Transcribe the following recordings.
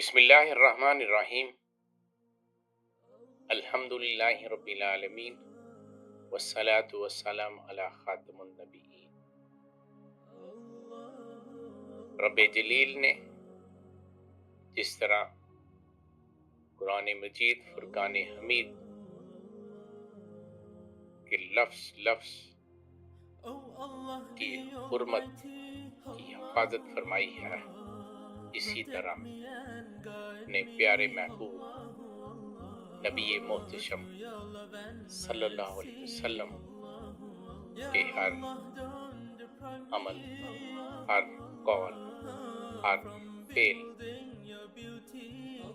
بسم اللہ الرحمن الرحیم، الحمد للہ رب العالمین، والصلاة والسلام علی خاتم النبیین۔ رب جلیل نے جس طرح قرآن مجید فرقان حمید کے لفظ لفظ کی حرمت کی حفاظت فرمائی ہے، اسی طرح اپنے پیارے محبوب نبی محتشم صلی اللہ علیہ وسلم کے ہر عمل، ہر قول، ہر فعل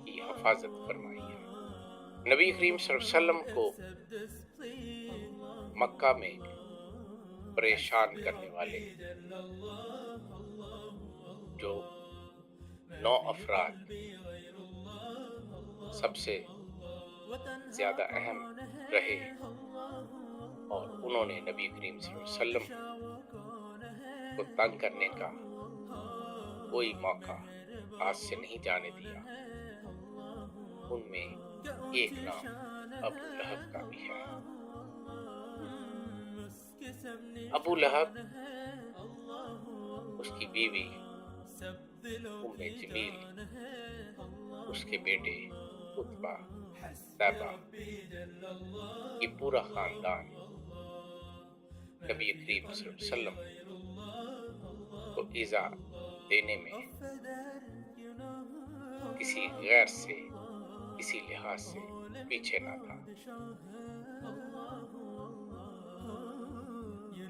کی حفاظت فرمائی ہے۔ نبی کریم صلی اللہ علیہ وسلم کو مکہ میں پریشان کرنے والے جو 9 افراد سب سے زیادہ اہم رہے اور انہوں نے نبی کریم صلی اللہ علیہ وسلم کو تنگ کرنے کا کوئی موقع ہاتھ سے نہیں جانے دیا، ان میں ایک نام ابو لہب کا بھی ہے۔ ابو لہب، اس کی بیوی ام جمیل، اس کے بیٹے عتبہ، طیبہ، یہ پورا خاندان نبی کریم صلی اللہ علیہ وسلم کو ایذا دینے میں کسی غیر سے، کسی لحاظ سے پیچھے نہ تھا۔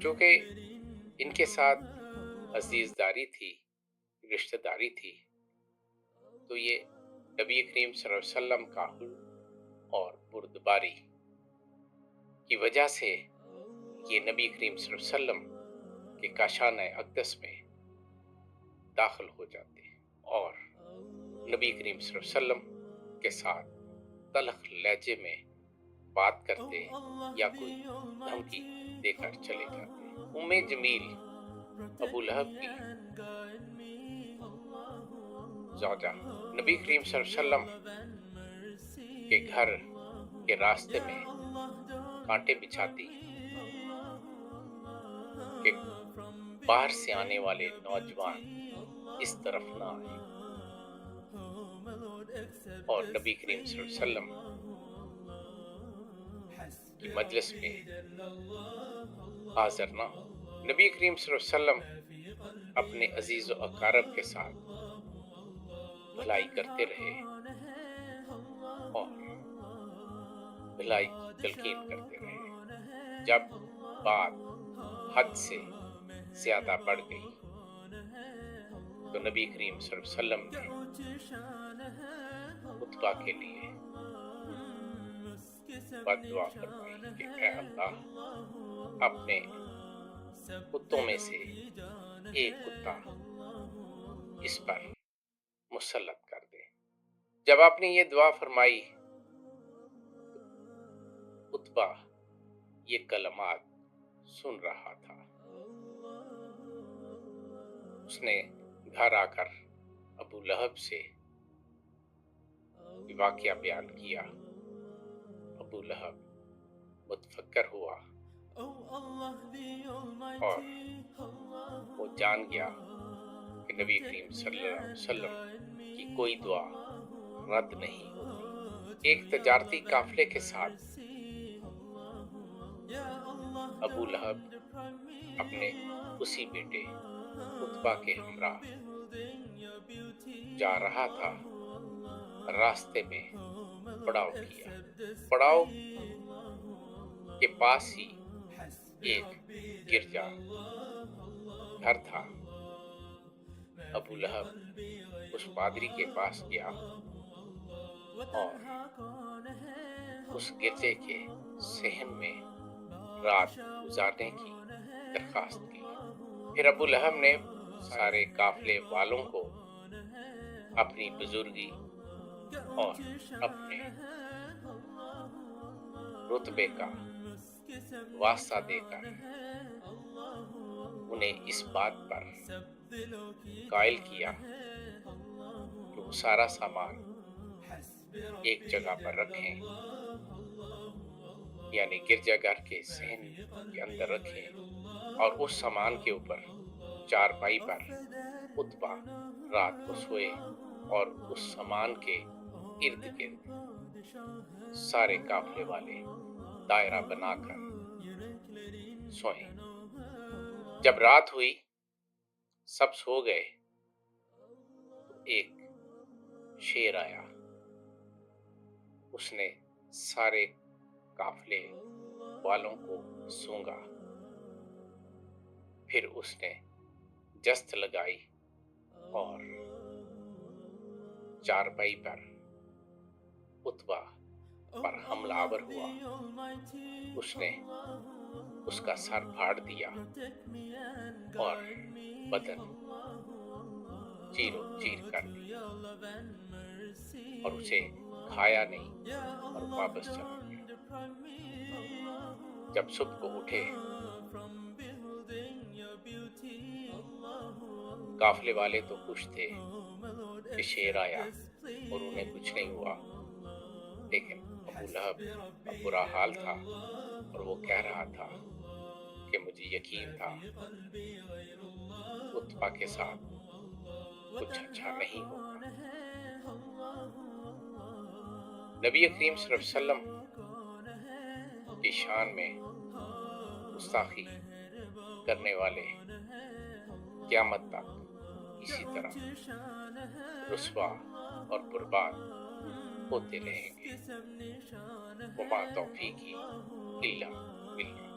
چونکہ ان کے ساتھ عزیز داری تھی، رشتہ داری تھی، تو یہ نبی کریم صلی اللہ علیہ وسلم کا حلم اور بردباری کی وجہ سے یہ نبی کریم صلی اللہ علیہ وسلم کے کاشانہ اقدس میں داخل ہو جاتے اور نبی کریم صلی اللہ علیہ وسلم کے ساتھ تلخ لہجے میں بات کرتے یا کوئی دھمکی دے کر چلے جاتے۔ ام جمیل ابو لہب کی زوجہ نبی کریم صلی اللہ علیہ وسلم کے گھر کے راستے میں کانٹے بچھاتی کہ باہر سے آنے والے نوجوان اس طرف نہ آئے اور نبی کریم صلی اللہ علیہ وسلم کی مجلس میں حاضر نہ ہو۔ نبی کریم صلی اللہ علیہ وسلم اپنے عزیز و اقارب کے ساتھ بھلائی کرتے رہے اور بھلائی کی تلقین کرتے رہے۔ جب بات حد سے زیادہ بڑھ گئی تو نبی کریم صلی اللہ علیہ وسلم نے عتبہ کے لیے بد دعا فرمائی کہ اے اللہ، اپنے کتوں میں سے ایک کتا اس پر مسلط کر دے۔ جب آپ نے یہ دعا فرمائی، عتبہ یہ کلمات سن رہا تھا۔ اس نے گھر آ کر ابو لہب سے واقعہ بیان کیا۔ ابو لہب متفکر ہوا اور وہ جان گیا کہ نبی کریم صلی اللہ علیہ وسلم کی کوئی دعا رد نہیں ہوتی۔ ایک تجارتی قافلے کے ساتھ ابو لہب اپنے اسی بیٹے عتبہ کے ہمراہ جا رہا تھا۔ راستے میں پڑاؤ کیا۔ پڑاؤ کے پاس ہی ایک گرجا گھر تھا۔ ابو لہب اس پادری کے پاس گیا اور اس گرجے کے صحن میں رات گزارنے کی درخواست کی۔ پھر ابو لہب نے سارے قافلے والوں کو اپنی بزرگی اور اپنے رتبے کا واسطہ دے کر انہیں اس بات پر قائل کیا کہ وہ سارا سامان ایک جگہ پر رکھیں، یعنی گرجا گھر کے صحن کے اندر رکھیں، اور اس سامان کے اوپر چارپائی پر اتبا رات کو سوئے، اور اس سامان کے ارد گرد سارے قافلے والے دائرہ بنا کر سوئیں۔ جب رات ہوئی، سب سو گئے، تو ایک شیر آیا، اس نے سارے قافلے والوں کو سونگا، پھر اس نے جست لگائی اور چارپائی پر اتبا پر حملہ آور ہوا۔ اس نے اس کا سر پھاڑ دیا اور بدن چیر و چیر کر دیا، اور اسے کھایا نہیں اور واپس چلا گیا۔ جب صبح کو اٹھے، قافلے والے تو خوش تھے کہ شیر آیا اور انہیں کچھ نہیں ہوا، لیکن ابو لہب کا برا حال تھا، اور وہ کہہ رہا تھا کہ مجھے یقین تھا اتبا کے ساتھ کچھ اچھا نہیں ہوگا۔ نبی کریم صلی اللہ علیہ وسلم کی شان میں گستاخی کرنے والے قیامت تک اسی طرح رسوا اور برباد ہوتے رہیں گے۔ وما توفیقی الا باللہ۔